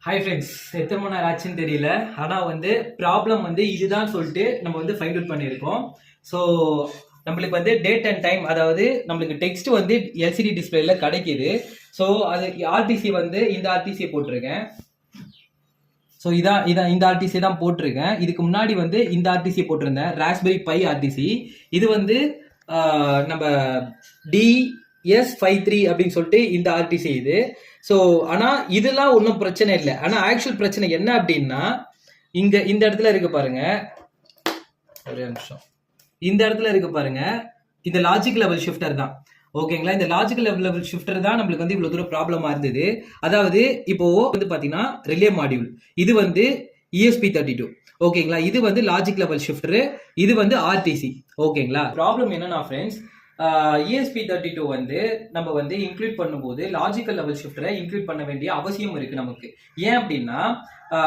Hi friends, எத்தனை மணி நேரம் ஆச்சுன்னு தெரியல. ஆனால் ப்ராப்ளம் இதுதான் சொல்லிட்டு நம்ம ஃபைண்ட் அவுட் பண்ணியிருக்கோம். ஸோ நம்மளுக்கு டேட் அண்ட் டைம், அதாவது நம்மளுக்கு டெக்ஸ்ட் எல்சிடி டிஸ்பிளேல கிடைக்கிது. ஸோ அது ஆர்டிசி இந்த ஆர்டிசியை போட்டிருக்கேன். ஸோ இதான் இந்த ஆர்டிசி தான் போட்டிருக்கேன். இதுக்கு முன்னாடி இந்த ஆர்டிசி போட்டிருந்தேன், ராஸ்பெரி பை ஆர்டிசி. இது நம்ம DS53 அப்படின்னு சொல்லிட்டு இந்த ஆர்டிசி இது. ஸோ ஆனால் இதெல்லாம் ஒன்றும் பிரச்சனை இல்லை. ஆனால் ஆக்சுவல் பிரச்சனை என்ன அப்படின்னா, இந்த இடத்துல இருக்கு பாருங்க, ஒரே நிமிஷம், இந்த இடத்துல இருக்கு பாருங்க, இந்த லாஜிக் லெவல் ஷிஃப்டர் தான். ஓகேங்களா, இந்த லாஜிக் லெவல் ஷிஃப்டர் தான் நம்மளுக்கு இவ்வளவு தூரம் ப்ராப்ளமா இருந்தது. அதாவது இப்போ பாத்தீங்கன்னா ரிலே மாடியூல், இது ESP32. ஓகேங்களா, இது லாஜிக் லெவல் ஷிஃப்டர், இது ஆர்டிசி. ஓகேங்களா, ப்ராப்ளம் என்னன்னா ஃப்ரெண்ட்ஸ், ESP32 நம்ம இன்க்ளூட் பண்ணும்போது லாஜிக்கல் லெவல் ஷிஃப்டரை இன்க்ளூட் பண்ண வேண்டிய அவசியம் இருக்கு நமக்கு. ஏன் அப்படின்னா,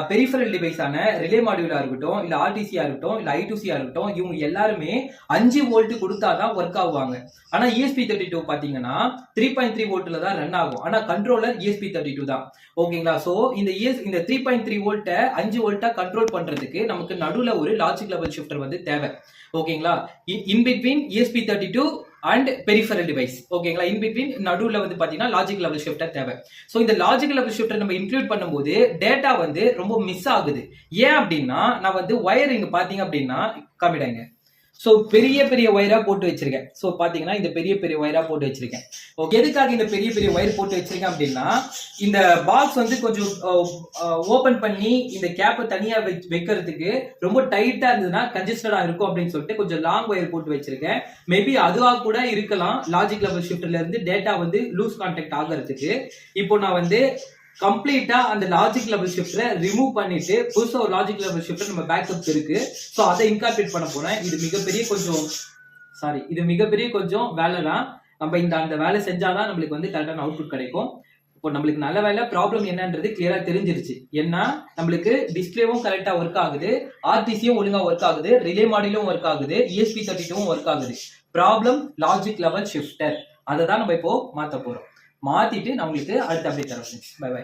பெரிஃபரல் டிவைஸான ரிலே மாடியூலா இருக்கட்டும், இல்ல ஆர்டிசியா இருக்கட்டும், இல்ல I2C இருக்கட்டும், இவங்க எல்லாருமே 5 வோல்ட் கொடுத்தாதான் ஒர்க் ஆகுவாங்க. ஆனா ESP32 பாத்தீங்கன்னா 3.3 வோல்ட்ல தான் ரன் ஆகும். ஆனா கண்ட்ரோலர் ESP32 தான். ஓகேங்களா, சோ இந்த 3.3 வோல்ட்டை 5 வோல்ட்டா கண்ட்ரோல் பண்றதுக்கு நமக்கு நடுவுல ஒரு லாஜிக் லெவல் ஷிஃப்டர் தேவை. ஓகேங்களா, in between ESP32 and peripheral device. ஓகேங்களா, இன் பிட்வீன் நடுவுல பாத்தீங்கன்னா லாஜிக் லெவல் ஷிஃப்டர் தேவை. சோ இந்த லாஜிக் லெவல் ஷிஃப்டர் நம்ம இன்க்ளூட் பண்ணும்போது டேட்டா ரொம்ப மிஸ் ஆகுது. ஏன் அப்படின்னா, நான் வயர் இங்க பாத்தீங்க அப்படின்னா காமிடாங்க. சோ பெரிய பெரிய ஒயரா போட்டு வச்சிருக்கேன். சோ பாத்தீங்கன்னா இந்த பெரிய பெரிய ஒயரா போட்டு வச்சிருக்கேன். ஓகே, எதுக்காக இந்த பெரிய பெரிய ஒயர் போட்டு வச்சிருக்கேன் அப்படின்னா, இந்த பாக்ஸ் கொஞ்சம் ஓபன் பண்ணி இந்த கேப்பை தனியா வைக்கிறதுக்கு ரொம்ப டைட்டா இருந்ததுன்னா கன்ஜஸ்டடா இருக்கும் அப்படின்னு சொல்லிட்டு கொஞ்சம் லாங் ஒயர் போட்டு வச்சிருக்கேன். மேபி அதுவா கூட இருக்கலாம், லாஜிக் லெவல் ஷிஃப்டர்ல இருந்து டேட்டா லூஸ் கான்டாக்ட் ஆகிறதுக்கு. இப்போ நான் கம்ப்ளீட்டா அந்த லாஜிக் லெவல் ஷிஃப்டரை ரிமூவ் பண்ணிட்டு புதுசா ஒரு லாஜிக் லெவல் ஷிஃப்டர் நம்ம பேக்கப் இருக்கு. ஸோ அதை இன்கார்பரேட் பண்ண போறேன். இது மிகப்பெரிய கொஞ்சம் வேலை தான். நம்ம அந்த வேலை செஞ்சாதான் நம்மளுக்கு கரெக்டான அவுட்புட் கிடைக்கும். இப்போ நம்மளுக்கு நல்ல வேலை, ப்ராப்ளம் என்னன்றது கிளியரா தெரிஞ்சிருச்சு. ஏன்னா நம்மளுக்கு டிஸ்பிளேவும் கரெக்டா ஒர்க் ஆகுது, ஆர்டிசியும் ஒழுங்கா ஒர்க் ஆகுது, ரிலே மாடியூலும் ஒர்க் ஆகுது, ESP32 ஒர்க் ஆகுது. Problem logic level shifter. அதை தான் நம்ம இப்போ மாத்த போறோம். மாத்திட்டு நான் உங்களுக்கு அடுத்த அப்டேட் தரேன். Bye by.